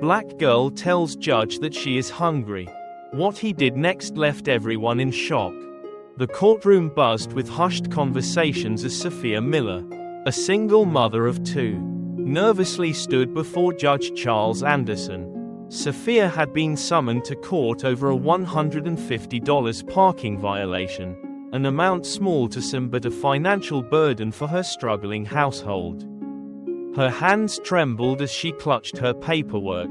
black girl tells Judge that she is hungry. What he did next left everyone in shock. The courtroom buzzed with hushed conversations as Sophia Miller, a single mother of two, nervously stood before Judge Charles Anderson. Sophia had been summoned to court over a $150 parking violation, an amount small to some but a financial burden for her struggling household. Her hands trembled as she clutched her paperwork,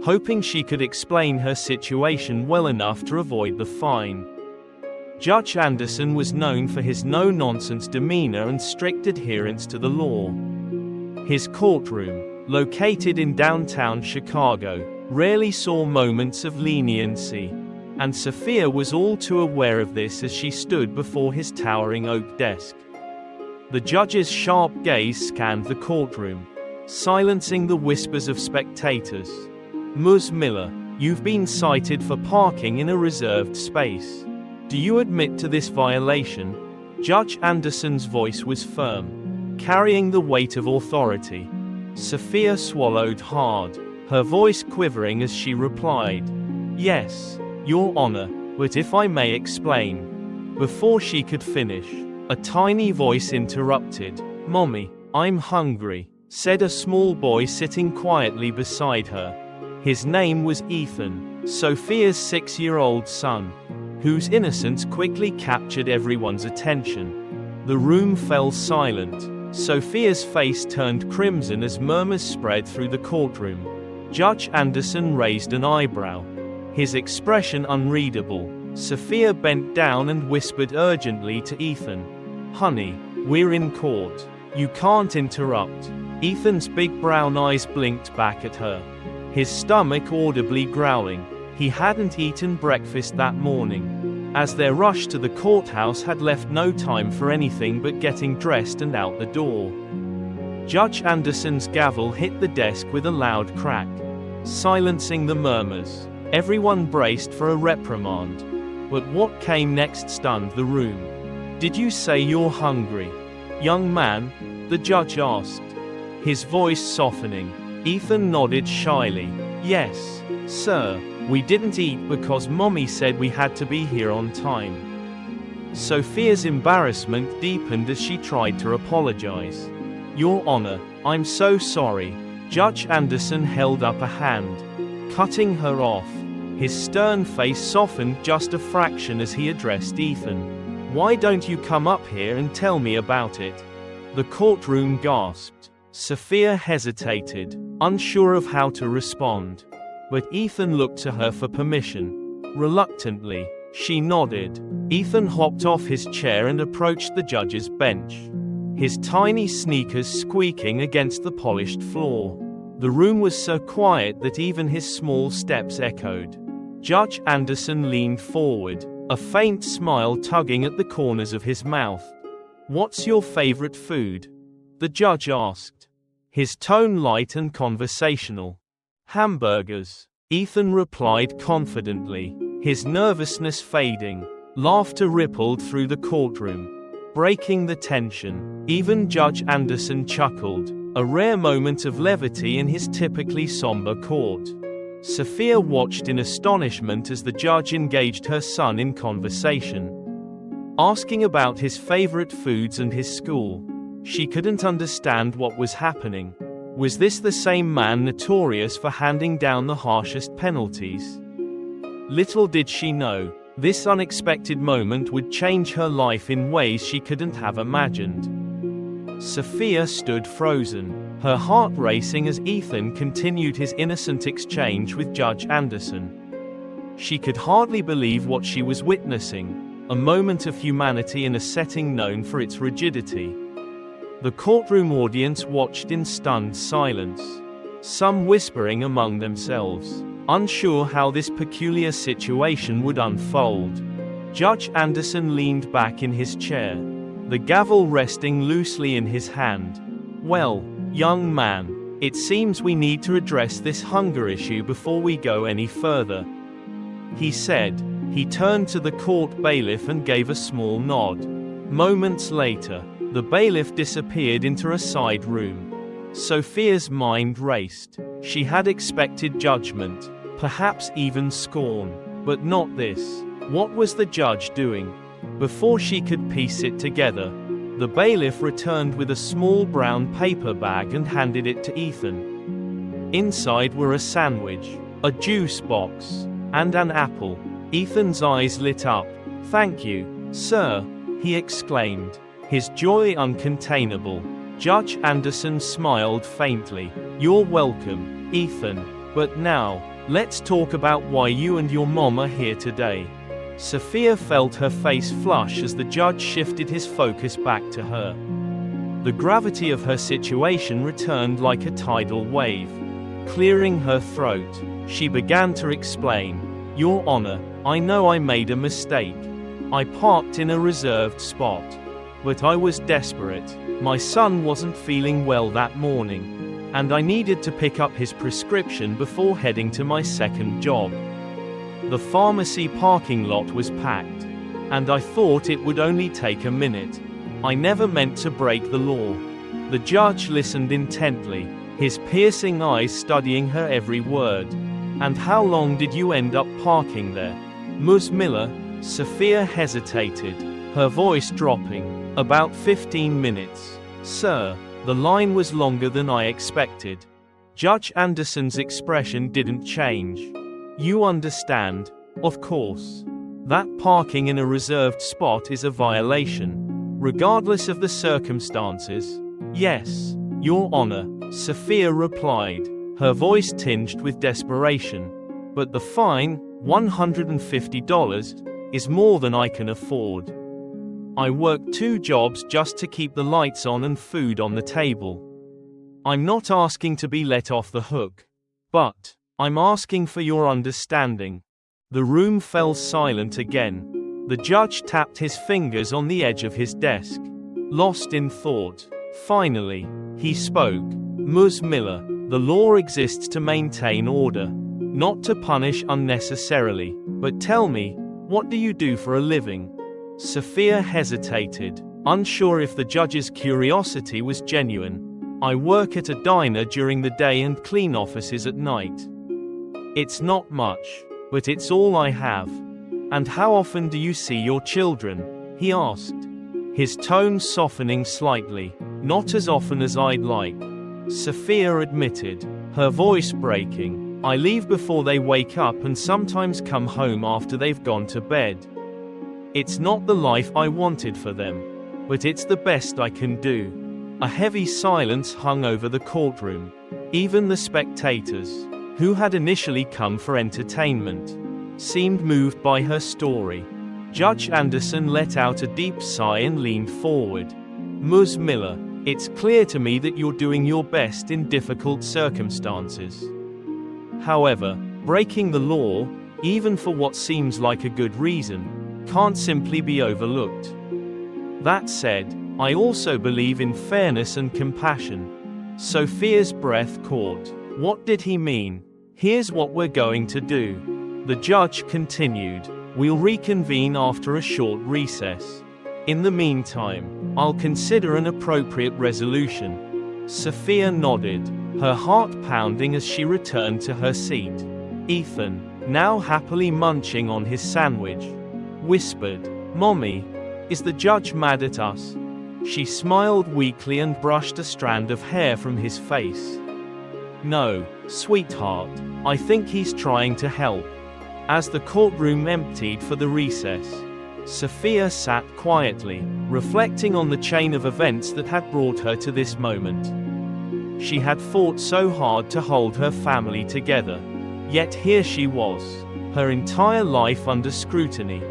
hoping she could explain her situation well enough to avoid the fine. Judge Anderson was known for his no-nonsense demeanor and strict adherence to the law. His courtroom, located in downtown Chicago, rarely saw moments of leniency, and Sophia was all too aware of this as she stood before his towering oak desk. The judge's sharp gaze scanned the courtroom, silencing the whispers of spectators. Ms. Miller, you've been cited for parking in a reserved space. Do you admit to this violation? Judge Anderson's voice was firm, carrying the weight of authority. Sophia swallowed hard, her voice quivering as she replied, "Yes, Your Honor, but if I may explain." Before she could finish, a tiny voice interrupted. "Mommy, I'm hungry," said a small boy sitting quietly beside her. His name was Ethan, Sophia's 6-year-old son, whose innocence quickly captured everyone's attention. The room fell silent. Sophia's face turned crimson as murmurs spread through the courtroom. Judge Anderson raised an eyebrow, his expression unreadable. Sophia bent down and whispered urgently to Ethan, "Honey, we're in court. You can't interrupt." Ethan's big brown eyes blinked back at her, his stomach audibly growling. He hadn't eaten breakfast that morning, as their rush to the courthouse had left no time for anything but getting dressed and out the door. Judge Anderson's gavel hit the desk with a loud crack, silencing the murmurs. Everyone braced for a reprimand. But what came next stunned the room. "Did you say you're hungry, young man?" the judge asked, his voice softening. Ethan nodded shyly. "Yes, sir. We didn't eat because Mommy said we had to be here on time." Sophia's embarrassment deepened as she tried to apologize. "Your Honor, I'm so sorry." Judge Anderson held up a hand, cutting her off. His stern face softened just a fraction as he addressed Ethan. "Why don't you come up here and tell me about it?" The courtroom gasped. Sophia hesitated, unsure of how to respond. But Ethan looked to her for permission. Reluctantly, she nodded. Ethan hopped off his chair and approached the judge's bench, his tiny sneakers squeaking against the polished floor. The room was so quiet that even his small steps echoed. Judge Anderson leaned forward, a faint smile tugging at the corners of his mouth. "What's your favorite food?" the judge asked, his tone light and conversational. "Hamburgers," Ethan replied confidently, his nervousness fading. Laughter rippled through the courtroom, breaking the tension. Even Judge Anderson chuckled, a rare moment of levity in his typically somber court. Sophia watched in astonishment as the judge engaged her son in conversation, asking about his favorite foods and his school. She couldn't understand what was happening. Was this the same man notorious for handing down the harshest penalties? Little did she know, this unexpected moment would change her life in ways she couldn't have imagined. Sophia stood frozen, her heart racing as Ethan continued his innocent exchange with Judge Anderson. She could hardly believe what she was witnessing, a moment of humanity in a setting known for its rigidity. The courtroom audience watched in stunned silence, some whispering among themselves, unsure how this peculiar situation would unfold. Judge Anderson leaned back in his chair, the gavel resting loosely in his hand. "Well, young man, it seems we need to address this hunger issue before we go any further," he said. He turned to the court bailiff and gave a small nod. Moments later, the bailiff disappeared into a side room. Sophia's mind raced. She had expected judgment, perhaps even scorn, but not this. What was the judge doing? Before she could piece it together, the bailiff returned with a small brown paper bag and handed it to Ethan. Inside were a sandwich, a juice box, and an apple. Ethan's eyes lit up. "Thank you, sir," he exclaimed, his joy uncontainable. Judge Anderson smiled faintly. "You're welcome, Ethan. But now, let's talk about why you and your mom are here today." Sophia felt her face flush as the judge shifted his focus back to her. The gravity of her situation returned like a tidal wave. Clearing her throat, she began to explain. "Your Honor, I know I made a mistake. I parked in a reserved spot. But I was desperate. My son wasn't feeling well that morning, and I needed to pick up his prescription before heading to my second job. The pharmacy parking lot was packed, and I thought it would only take a minute. I never meant to break the law." The judge listened intently, his piercing eyes studying her every word. "And how long did you end up parking there, Ms. Miller?" Sophia hesitated, her voice dropping. "About 15 minutes, sir." The line was longer than I expected. Judge Anderson's expression didn't change. "You understand, of course, that parking in a reserved spot is a violation, regardless of the circumstances?" "Yes, Your Honor," Sophia replied, her voice tinged with desperation. "But the fine, $150, is more than I can afford. I work 2 jobs just to keep the lights on and food on the table. I'm not asking to be let off the hook. But I'm asking for your understanding." The room fell silent again. The judge tapped his fingers on the edge of his desk, lost in thought. Finally, he spoke. "Ms. Miller, the law exists to maintain order, not to punish unnecessarily. But tell me, what do you do for a living?" Sophia hesitated, unsure if the judge's curiosity was genuine. "I work at a diner during the day and clean offices at night. It's not much, but it's all I have." "And how often do you see your children?" he asked, his tone softening slightly. "Not as often as I'd like," Sophia admitted, her voice breaking. "I leave before they wake up and sometimes come home after they've gone to bed. It's not the life I wanted for them, but it's the best I can do." A heavy silence hung over the courtroom. Even the spectators, who had initially come for entertainment, seemed moved by her story. Judge Anderson let out a deep sigh and leaned forward. "Ms. Miller, it's clear to me that you're doing your best in difficult circumstances. However, breaking the law, even for what seems like a good reason, can't simply be overlooked. That said, I also believe in fairness and compassion." Sophia's breath caught. What did he mean? "Here's what we're going to do," the judge continued. "We'll reconvene after a short recess. In the meantime, I'll consider an appropriate resolution." Sophia nodded, her heart pounding as she returned to her seat. Ethan, now happily munching on his sandwich, whispered, "Mommy, is the judge mad at us?" She smiled weakly and brushed a strand of hair from his face. "No, sweetheart, I think he's trying to help." As the courtroom emptied for the recess, Sophia sat quietly, reflecting on the chain of events that had brought her to this moment. She had fought so hard to hold her family together. Yet here she was, her entire life under scrutiny.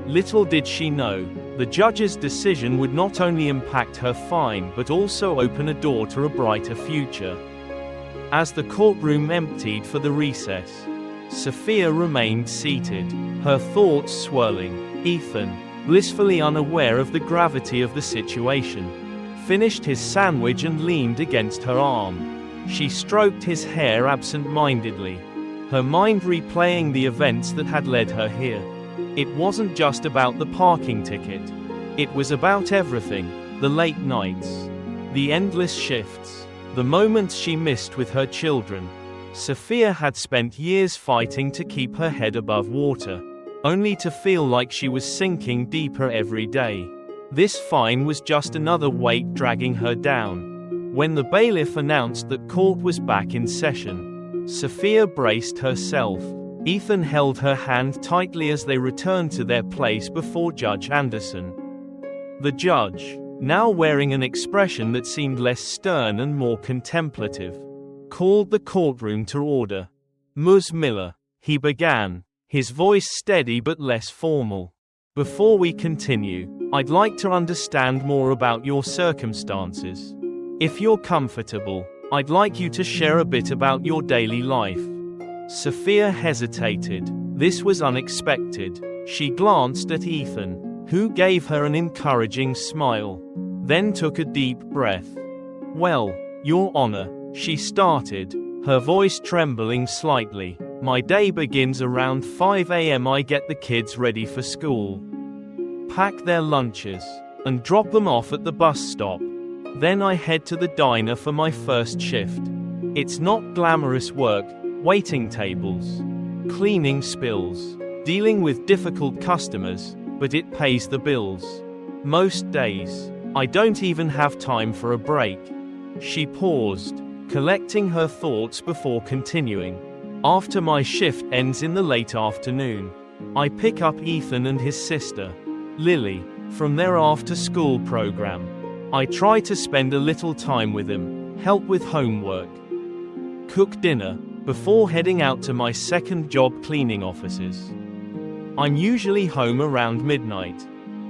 Little did she know, the judge's decision would not only impact her fine but also open a door to a brighter future. As the courtroom emptied for the recess, Sophia remained seated, her thoughts swirling. Ethan, blissfully unaware of the gravity of the situation, finished his sandwich and leaned against her arm. She stroked his hair absent-mindedly, her mind replaying the events that had led her here. It wasn't just about the parking ticket. It was about everything: the late nights, the endless shifts, the moments she missed with her children. Sophia had spent years fighting to keep her head above water, only to feel like she was sinking deeper every day. This fine was just another weight dragging her down. When the bailiff announced that court was back in session, Sophia braced herself. Ethan held her hand tightly as they returned to their place before Judge Anderson. The judge, now wearing an expression that seemed less stern and more contemplative, called the courtroom to order. "Ms. Miller," he began, his voice steady but less formal. "Before we continue, I'd like to understand more about your circumstances. If you're comfortable, I'd like you to share a bit about your daily life." Sophia hesitated. This was unexpected. She glanced at Ethan, who gave her an encouraging smile, then took a deep breath. "Well, Your Honor," she started, her voice trembling slightly, "my day begins around 5 a.m. I get the kids ready for school, pack their lunches, and drop them off at the bus stop. Then I head to the diner for my first shift. It's not glamorous work, waiting tables, cleaning spills, dealing with difficult customers, but it pays the bills. Most days, I don't even have time for a break." She paused, collecting her thoughts before continuing. "After my shift ends in the late afternoon, I pick up Ethan and his sister, Lily, from their after-school program. I try to spend a little time with them, help with homework, cook dinner, before heading out to my second job cleaning offices. I'm usually home around midnight."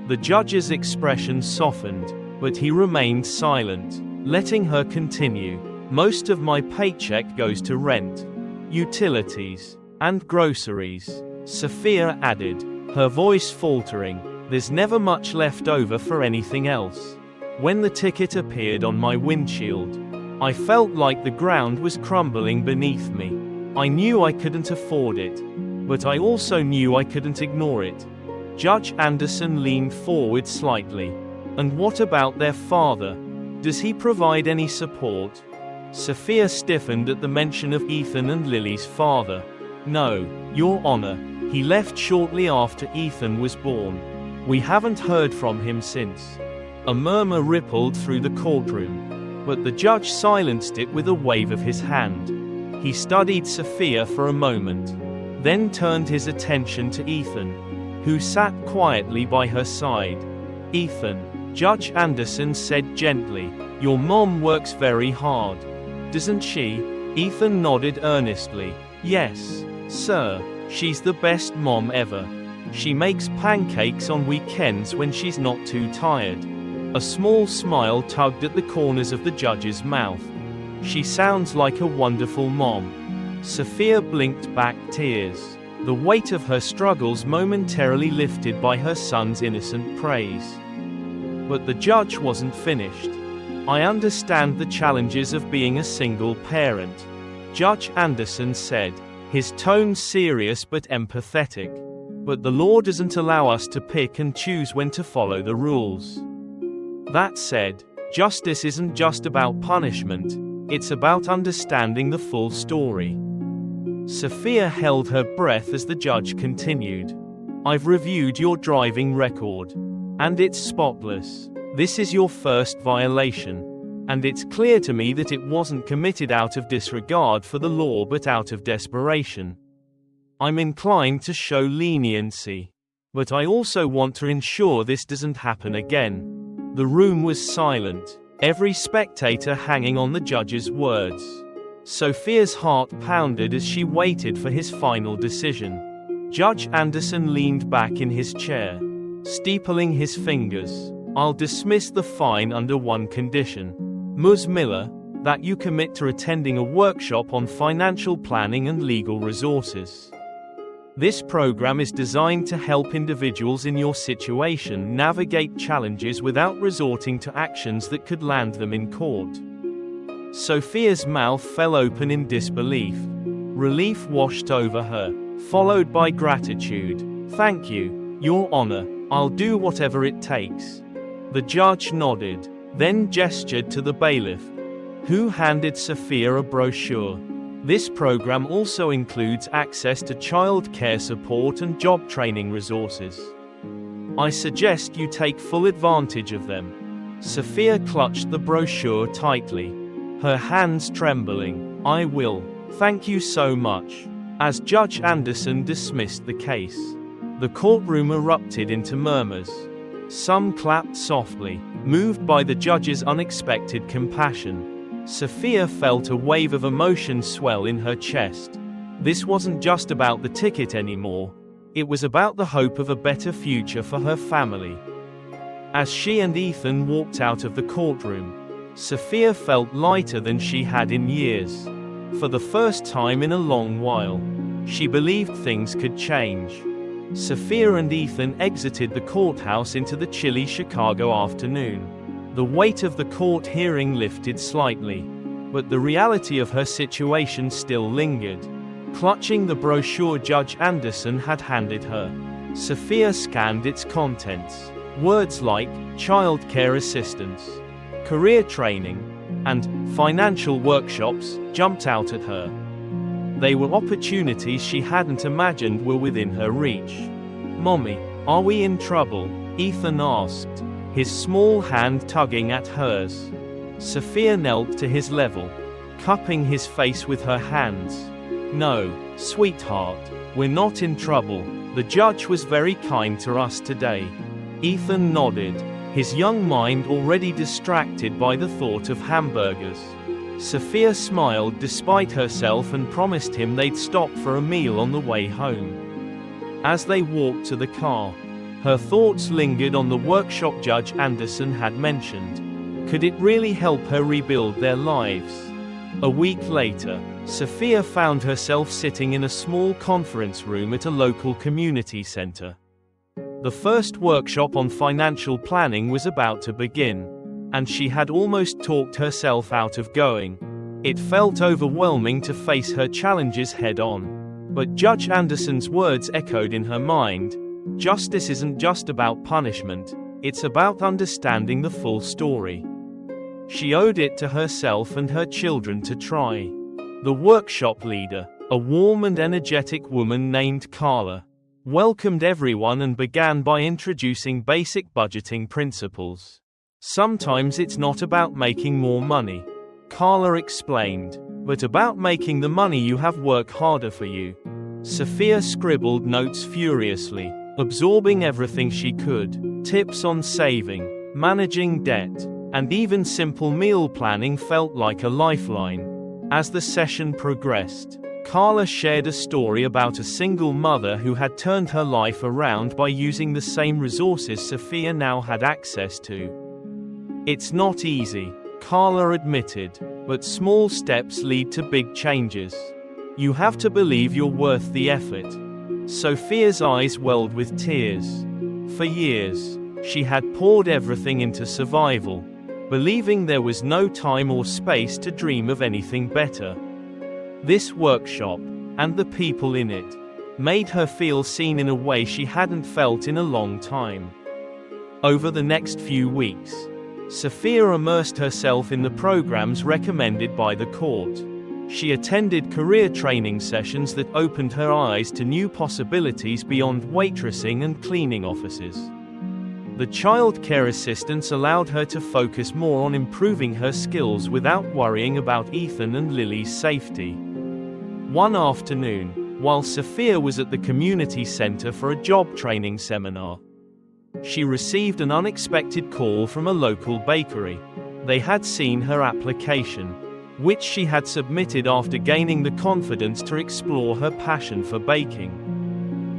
The judge's expression softened, but he remained silent, letting her continue. "Most of my paycheck goes to rent, utilities, and groceries," Sophia added, her voice faltering. "There's never much left over for anything else. When the ticket appeared on my windshield, I felt like the ground was crumbling beneath me. I knew I couldn't afford it, but I also knew I couldn't ignore it." Judge Anderson leaned forward slightly. "And what about their father? Does he provide any support?" Sophia stiffened at the mention of Ethan and Lily's father. "No, Your Honor. He left shortly after Ethan was born. We haven't heard from him since." A murmur rippled through the courtroom, but the judge silenced it with a wave of his hand. He studied Sophia for a moment, then turned his attention to Ethan, who sat quietly by her side. "Ethan," Judge Anderson said gently, "your mom works very hard, doesn't she?" Ethan nodded earnestly. "Yes, sir. She's the best mom ever. She makes pancakes on weekends when she's not too tired." A small smile tugged at the corners of the judge's mouth. "She sounds like a wonderful mom." Sophia blinked back tears, the weight of her struggles momentarily lifted by her son's innocent praise. But the judge wasn't finished. "I understand the challenges of being a single parent," Judge Anderson said, his tone serious but empathetic. "But the law doesn't allow us to pick and choose when to follow the rules. That said, justice isn't just about punishment, it's about understanding the full story." Sophia held her breath as the judge continued. "I've reviewed your driving record, and it's spotless. This is your first violation, and it's clear to me that it wasn't committed out of disregard for the law but out of desperation. I'm inclined to show leniency, but I also want to ensure this doesn't happen again." The room was silent, every spectator hanging on the judge's words. Sophia's heart pounded as she waited for his final decision. Judge Anderson leaned back in his chair, steepling his fingers. "I'll dismiss the fine under one condition, Ms. Miller, that you commit to attending a workshop on financial planning and legal resources. This program is designed to help individuals in your situation navigate challenges without resorting to actions that could land them in court." Sophia's mouth fell open in disbelief. Relief washed over her, followed by gratitude. "Thank you, Your Honor. I'll do whatever it takes." The judge nodded, then gestured to the bailiff, who handed Sophia a brochure. This program also includes access to child care support and job training resources. I suggest you take full advantage of them. Sophia clutched the brochure tightly, her hands trembling. I will. Thank you so much. As Judge Anderson dismissed the case, the courtroom erupted into murmurs. Some clapped softly, moved by the judge's unexpected compassion. Sophia felt a wave of emotion swell in her chest. This wasn't just about the ticket anymore. It was about the hope of a better future for her family. As she and Ethan walked out of the courtroom, Sophia felt lighter than she had in years. For the first time in a long while, she believed things could change. Sophia and Ethan exited the courthouse into the chilly Chicago afternoon. The weight of the court hearing lifted slightly, but the reality of her situation still lingered. Clutching the brochure Judge Anderson had handed her, Sophia scanned its contents. Words like child care assistance, career training, and financial workshops jumped out at her. They were opportunities she hadn't imagined were within her reach. "Mommy, are we in trouble?" Ethan asked, his small hand tugging at hers. Sophia knelt to his level, cupping his face with her hands. "No, sweetheart, we're not in trouble. The judge was very kind to us today." Ethan nodded, his young mind already distracted by the thought of hamburgers. Sophia smiled despite herself and promised him they'd stop for a meal on the way home. As they walked to the car, her thoughts lingered on the workshop Judge Anderson had mentioned. Could it really help her rebuild their lives? A week later, Sophia found herself sitting in a small conference room at a local community center. The first workshop on financial planning was about to begin, and she had almost talked herself out of going. It felt overwhelming to face her challenges head-on. But Judge Anderson's words echoed in her mind. Justice isn't just about punishment, it's about understanding the full story. She owed it to herself and her children to try. The workshop leader, a warm and energetic woman named Carla, welcomed everyone and began by introducing basic budgeting principles. "Sometimes it's not about making more money," Carla explained, "but about making the money you have work harder for you." Sophia scribbled notes furiously, absorbing everything she could. Tips on saving, managing debt, and even simple meal planning felt like a lifeline. As the session progressed, Carla shared a story about a single mother who had turned her life around by using the same resources Sophia now had access to. "It's not easy," Carla admitted, "but small steps lead to big changes. You have to believe you're worth the effort." Sophia's eyes welled with tears. For years, she had poured everything into survival, believing there was no time or space to dream of anything better. This workshop, and the people in it, made her feel seen in a way she hadn't felt in a long time. Over the next few weeks, Sophia immersed herself in the programs recommended by the court. She attended career training sessions that opened her eyes to new possibilities beyond waitressing and cleaning offices. The child care assistance allowed her to focus more on improving her skills without worrying about Ethan and Lily's safety. One afternoon, while Sophia was at the community center for a job training seminar, she received an unexpected call from a local bakery. They had seen her application, which she had submitted after gaining the confidence to explore her passion for baking.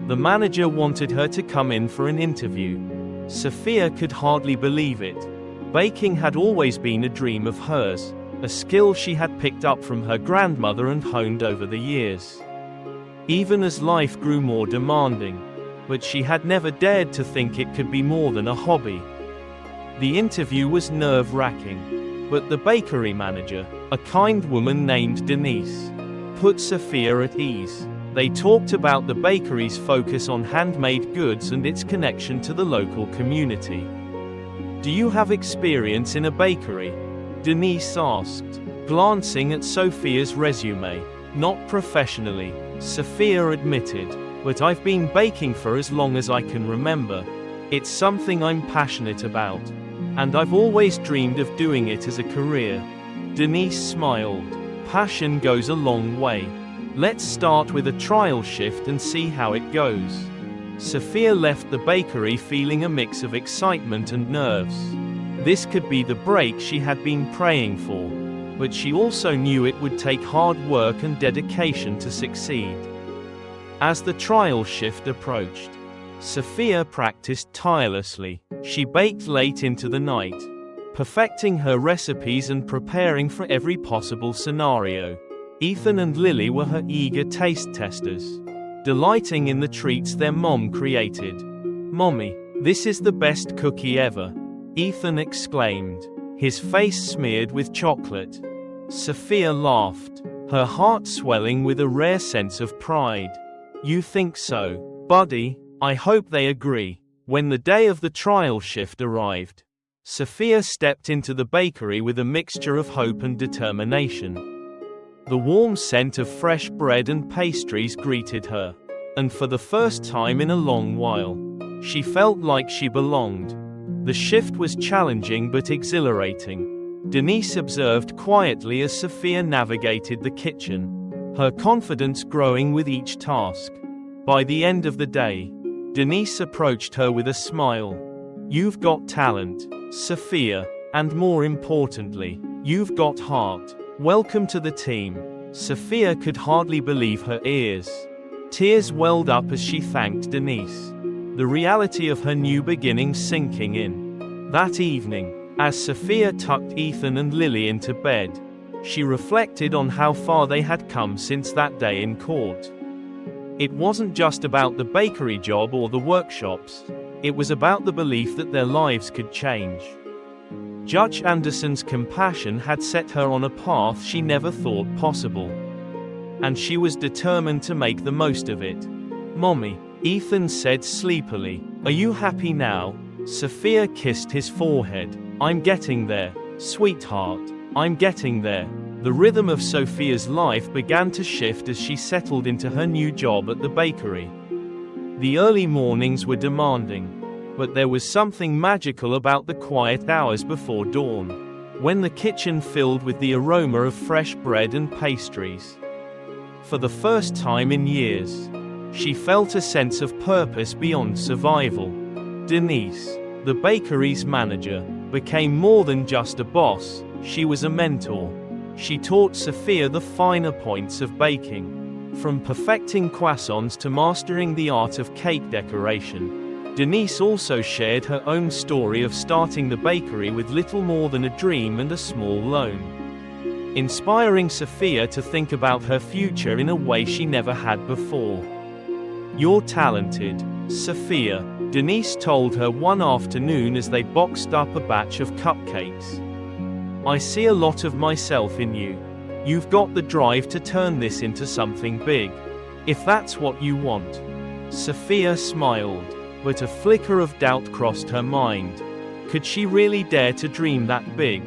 The manager wanted her to come in for an interview. Sophia could hardly believe it. Baking had always been a dream of hers, a skill she had picked up from her grandmother and honed over the years. Even as life grew more demanding, but she had never dared to think it could be more than a hobby. The interview was nerve-wracking, but the bakery manager, a kind woman named Denise, put Sophia at ease. They talked about the bakery's focus on handmade goods and its connection to the local community. "Do you have experience in a bakery?" Denise asked, glancing at Sophia's resume. Not professionally, Sophia admitted, but I've been baking for as long as I can remember. It's something I'm passionate about. And I've always dreamed of doing it as a career. Denise smiled. Passion goes a long way. Let's start with a trial shift and see how it goes. Sophia left the bakery feeling a mix of excitement and nerves. This could be the break she had been praying for. But she also knew it would take hard work and dedication to succeed. As the trial shift approached, Sophia practiced tirelessly. She baked late into the night, perfecting her recipes and preparing for every possible scenario. Ethan and Lily were her eager taste testers, delighting in the treats their mom created. "Mommy, this is the best cookie ever," Ethan exclaimed, his face smeared with chocolate. Sophia laughed, her heart swelling with a rare sense of pride. "You think so, buddy? I hope they agree." When the day of the trial shift arrived, Sophia stepped into the bakery with a mixture of hope and determination. The warm scent of fresh bread and pastries greeted her, and for the first time in a long while, she felt like she belonged. The shift was challenging but exhilarating. Denise observed quietly as Sophia navigated the kitchen, her confidence growing with each task. By the end of the day, Denise approached her with a smile. "You've got talent, Sophia, and more importantly, you've got heart. Welcome to the team." Sophia could hardly believe her ears. Tears welled up as she thanked Denise, the reality of her new beginning sinking in. That evening, as Sophia tucked Ethan and Lily into bed, she reflected on how far they had come since that day in court. It wasn't just about the bakery job or the workshops, it was about the belief that their lives could change. Judge Anderson's compassion had set her on a path she never thought possible. And she was determined to make the most of it. "Mommy," Ethan said sleepily, "are you happy now?" Sophia kissed his forehead. "I'm getting there, sweetheart. I'm getting there." The rhythm of Sophia's life began to shift as she settled into her new job at the bakery. The early mornings were demanding, but there was something magical about the quiet hours before dawn, when the kitchen filled with the aroma of fresh bread and pastries. For the first time in years, she felt a sense of purpose beyond survival. Denise, the bakery's manager, became more than just a boss, she was a mentor. She taught Sophia the finer points of baking, from perfecting croissants to mastering the art of cake decoration. Denise also shared her own story of starting the bakery with little more than a dream and a small loan, inspiring Sophia to think about her future in a way she never had before. "You're talented, Sophia," Denise told her one afternoon as they boxed up a batch of cupcakes. "I see a lot of myself in you. You've got the drive to turn this into something big. If that's what you want." Sophia smiled, but a flicker of doubt crossed her mind. Could she really dare to dream that big?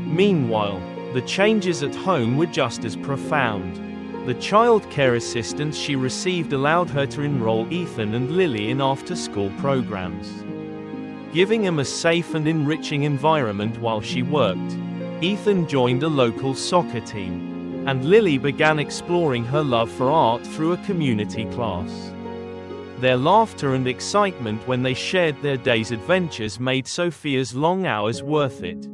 Meanwhile, the changes at home were just as profound. The childcare assistance she received allowed her to enroll Ethan and Lily in after-school programs, giving them a safe and enriching environment while she worked. Ethan joined a local soccer team, and Lily began exploring her love for art through a community class. Their laughter and excitement when they shared their day's adventures made Sophia's long hours worth it.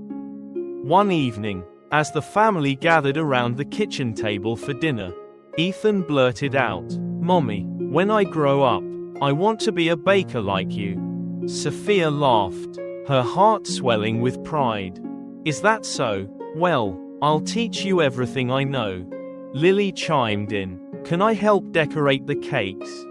One evening, as the family gathered around the kitchen table for dinner, Ethan blurted out, "Mommy, when I grow up, I want to be a baker like you." Sophia laughed, her heart swelling with pride. "Is that so? Well, I'll teach you everything I know." Lily chimed in, "Can I help decorate the cakes?"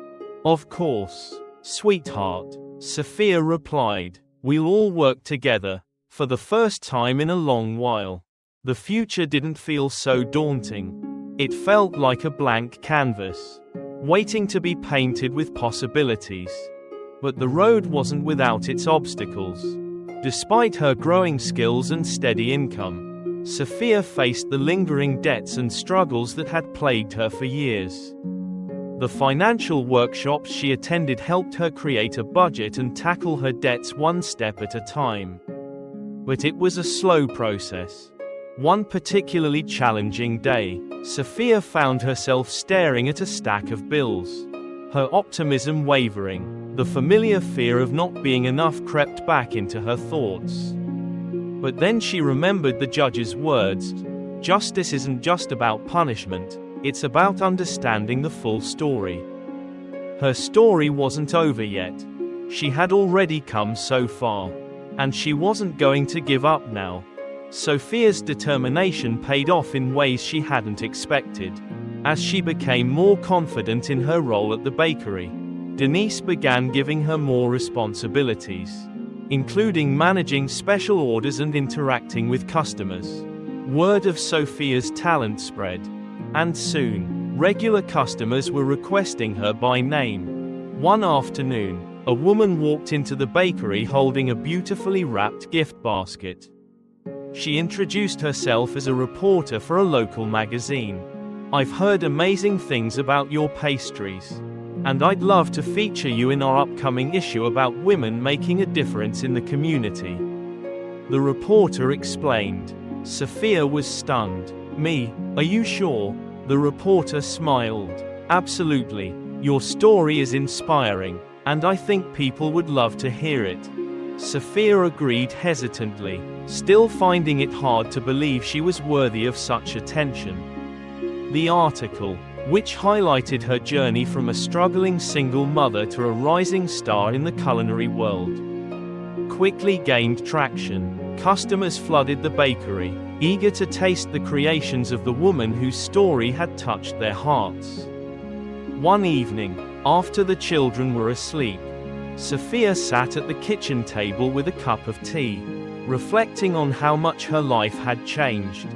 "Of course, sweetheart," Sophia replied. "We'll all work together." For the first time in a long while, the future didn't feel so daunting. It felt like a blank canvas, waiting to be painted with possibilities. But the road wasn't without its obstacles. Despite her growing skills and steady income, Sophia faced the lingering debts and struggles that had plagued her for years. The financial workshops she attended helped her create a budget and tackle her debts one step at a time. But it was a slow process. One particularly challenging day, Sophia found herself staring at a stack of bills. Her optimism wavering, the familiar fear of not being enough crept back into her thoughts. But then she remembered the judge's words, "Justice isn't just about punishment, it's about understanding the full story." Her story wasn't over yet. She had already come so far. And she wasn't going to give up now. Sophia's determination paid off in ways she hadn't expected. As she became more confident in her role at the bakery, Denise began giving her more responsibilities, including managing special orders and interacting with customers. Word of Sophia's talent spread, and soon, regular customers were requesting her by name. One afternoon, a woman walked into the bakery holding a beautifully wrapped gift basket. She introduced herself as a reporter for a local magazine. "I've heard amazing things about your pastries, and I'd love to feature you in our upcoming issue about women making a difference in the community." The reporter explained. Sophia was stunned. "Me? Are you sure?" The reporter smiled. "Absolutely. Your story is inspiring, and I think people would love to hear it." Sophia agreed hesitantly, still finding it hard to believe she was worthy of such attention. The article, which highlighted her journey from a struggling single mother to a rising star in the culinary world, quickly gained traction. Customers flooded the bakery, eager to taste the creations of the woman whose story had touched their hearts. One evening, after the children were asleep, Sophia sat at the kitchen table with a cup of tea, reflecting on how much her life had changed.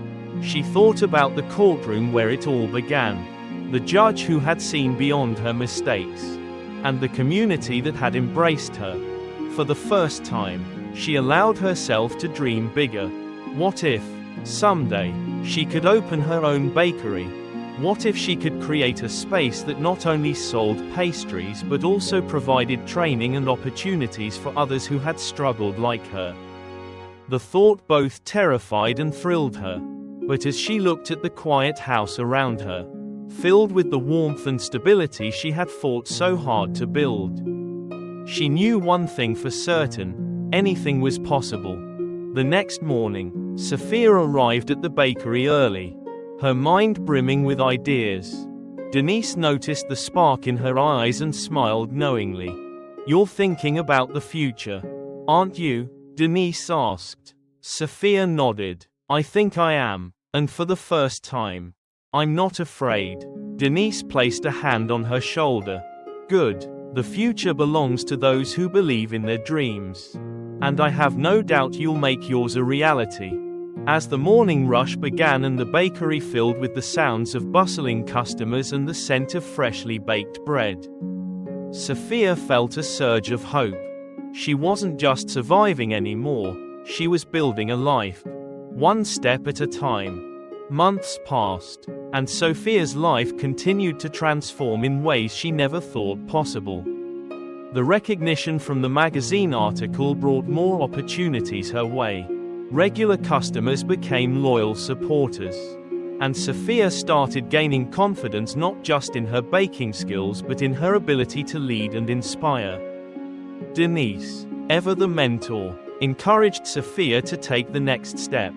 She thought about the courtroom where it all began, the judge who had seen beyond her mistakes, and the community that had embraced her. For the first time, she allowed herself to dream bigger. What if, someday, she could open her own bakery? What if she could create a space that not only sold pastries but also provided training and opportunities for others who had struggled like her? The thought both terrified and thrilled her. But as she looked at the quiet house around her, filled with the warmth and stability she had fought so hard to build, she knew one thing for certain: anything was possible. The next morning, Sophia arrived at the bakery early, her mind brimming with ideas. Denise noticed the spark in her eyes and smiled knowingly. "You're thinking about the future, aren't you?" Denise asked. Sophia nodded. "I think I am, and for the first time. I'm not afraid." Denise placed a hand on her shoulder. "Good. The future belongs to those who believe in their dreams. And I have no doubt you'll make yours a reality." As the morning rush began and the bakery filled with the sounds of bustling customers and the scent of freshly baked bread, Sophia felt a surge of hope. She wasn't just surviving anymore, she was building a life, one step at a time. Months passed, and Sophia's life continued to transform in ways she never thought possible. The recognition from the magazine article brought more opportunities her way. Regular customers became loyal supporters, and Sophia started gaining confidence not just in her baking skills but in her ability to lead and inspire. Denise, ever the mentor, encouraged Sophia to take the next step.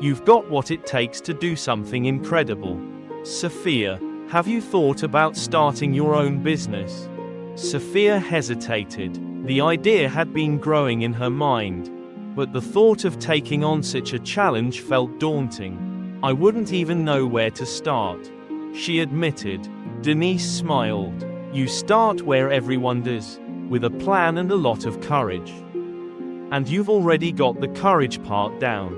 "You've got what it takes to do something incredible. Sophia, have you thought about starting your own business?" Sophia hesitated. The idea had been growing in her mind, but the thought of taking on such a challenge felt daunting. "I wouldn't even know where to start," she admitted. Denise smiled. "You start where everyone does, with a plan and a lot of courage. And you've already got the courage part down."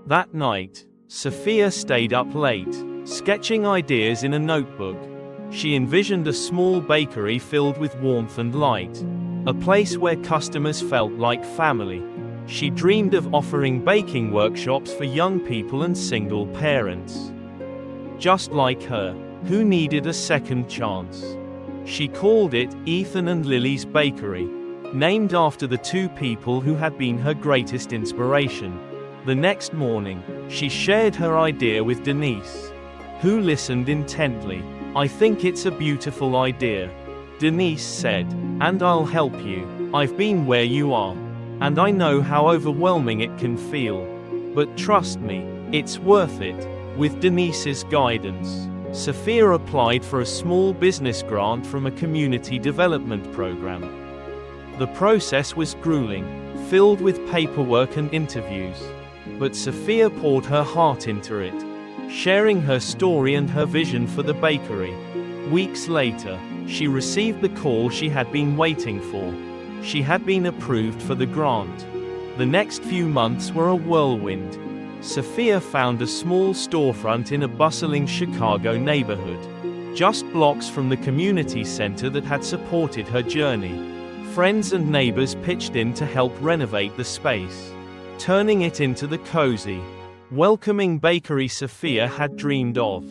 That night, Sophia stayed up late, sketching ideas in a notebook. She envisioned a small bakery filled with warmth and light, a place where customers felt like family. She dreamed of offering baking workshops for young people and single parents, just like her, who needed a second chance. She called it Ethan and Lily's Bakery, named after the two people who had been her greatest inspiration. The next morning, she shared her idea with Denise, who listened intently. "I think it's a beautiful idea," Denise said, "and I'll help you. I've been where you are, and I know how overwhelming it can feel. But trust me, it's worth it." With Denise's guidance, Sophia applied for a small business grant from a community development program. The process was grueling, filled with paperwork and interviews. But Sophia poured her heart into it, sharing her story and her vision for the bakery. Weeks later, she received the call she had been waiting for. She had been approved for the grant. The next few months were a whirlwind. Sophia found a small storefront in a bustling Chicago neighborhood, just blocks from the community center that had supported her journey. Friends and neighbors pitched in to help renovate the space, turning it into the cozy, welcoming bakery Sophia had dreamed of.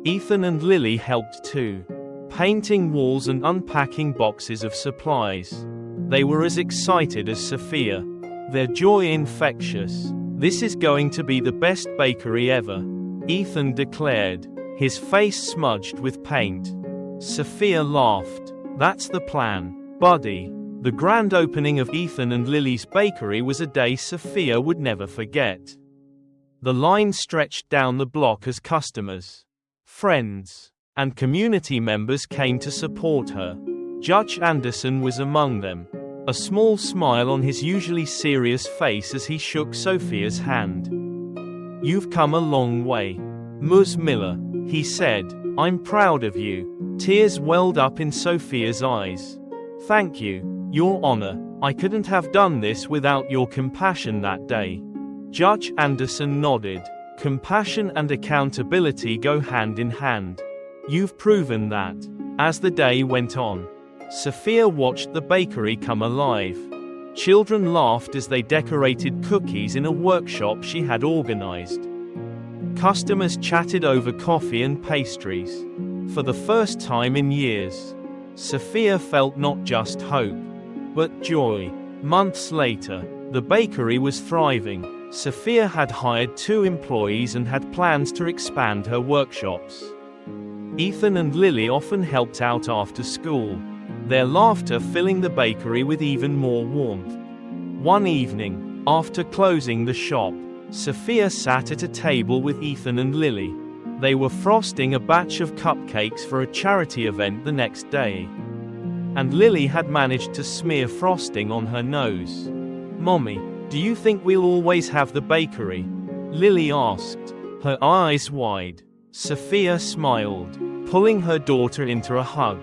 Ethan and Lily helped too, painting walls and unpacking boxes of supplies. They were as excited as Sophia, their joy infectious. "This is going to be the best bakery ever," Ethan declared, his face smudged with paint. Sophia laughed. "That's the plan, buddy." The grand opening of Ethan and Lily's bakery was a day Sophia would never forget. The line stretched down the block as customers, friends, and community members came to support her. Judge Anderson was among them, a small smile on his usually serious face as he shook Sophia's hand. "You've come a long way, Ms. Miller," he said. "I'm proud of you." Tears welled up in Sophia's eyes. "Thank you, Your Honor. I couldn't have done this without your compassion that day." Judge Anderson nodded. Compassion and accountability go hand in hand. "You've proven that." As the day went on, Sophia watched the bakery come alive. Children laughed as they decorated cookies in a workshop she had organized. Customers chatted over coffee and pastries. For the first time in years, Sophia felt not just hope, but joy. Months later, the bakery was thriving. Sophia had hired 2 employees and had plans to expand her workshops. Ethan and Lily often helped out after school, their laughter filling the bakery with even more warmth. One evening, after closing the shop, Sophia sat at a table with Ethan and Lily. They were frosting a batch of cupcakes for a charity event the next day. And Lily had managed to smear frosting on her nose. "Mommy, do you think we'll always have the bakery?" Lily asked, her eyes wide. Sophia smiled, pulling her daughter into a hug.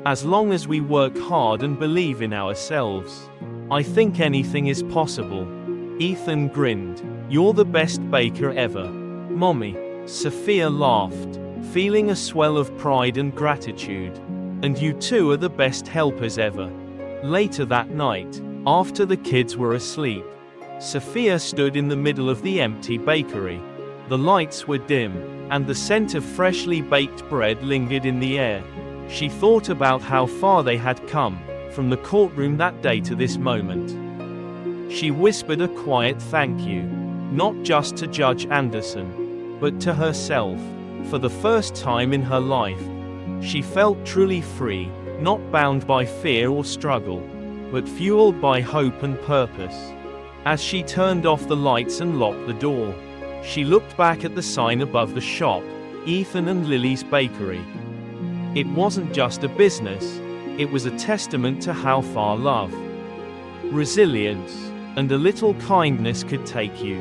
"As long as we work hard and believe in ourselves, I think anything is possible." Ethan grinned. "You're the best baker ever, Mommy." Sophia laughed, feeling a swell of pride and gratitude. "And you two are the best helpers ever." Later that night, after the kids were asleep, Sophia stood in the middle of the empty bakery. The lights were dim, and the scent of freshly baked bread lingered in the air. She thought about how far they had come, from the courtroom that day to this moment. She whispered a quiet thank you, not just to Judge Anderson, but to herself. For the first time in her life, she felt truly free, not bound by fear or struggle, but fueled by hope and purpose. As she turned off the lights and locked the door, she looked back at the sign above the shop, Ethan and Lily's Bakery. It wasn't just a business, it was a testament to how far love, resilience, and a little kindness could take you.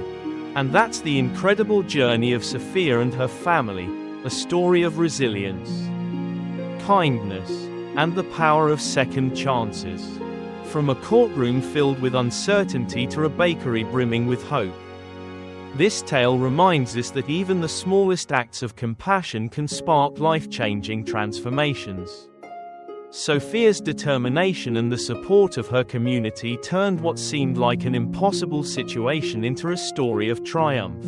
And that's the incredible journey of Sophia and her family, a story of resilience, kindness, and the power of second chances. From a courtroom filled with uncertainty to a bakery brimming with hope. This tale reminds us that even the smallest acts of compassion can spark life-changing transformations. Sophia's determination and the support of her community turned what seemed like an impossible situation into a story of triumph.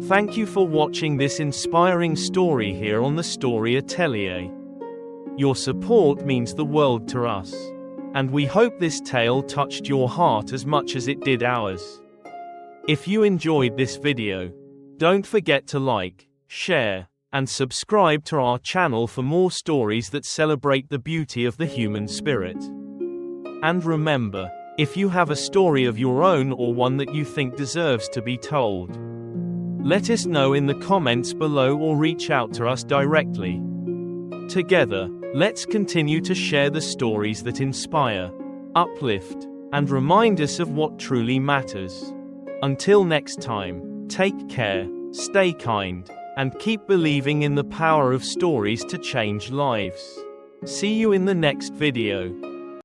Thank you for watching this inspiring story here on the Story Atelier. Your support means the world to us, and we hope this tale touched your heart as much as it did ours. If you enjoyed this video, don't forget to like, share, and subscribe to our channel for more stories that celebrate the beauty of the human spirit. And remember, if you have a story of your own or one that you think deserves to be told, let us know in the comments below or reach out to us directly. Together, let's continue to share the stories that inspire, uplift, and remind us of what truly matters. Until next time, take care, stay kind, and keep believing in the power of stories to change lives. See you in the next video.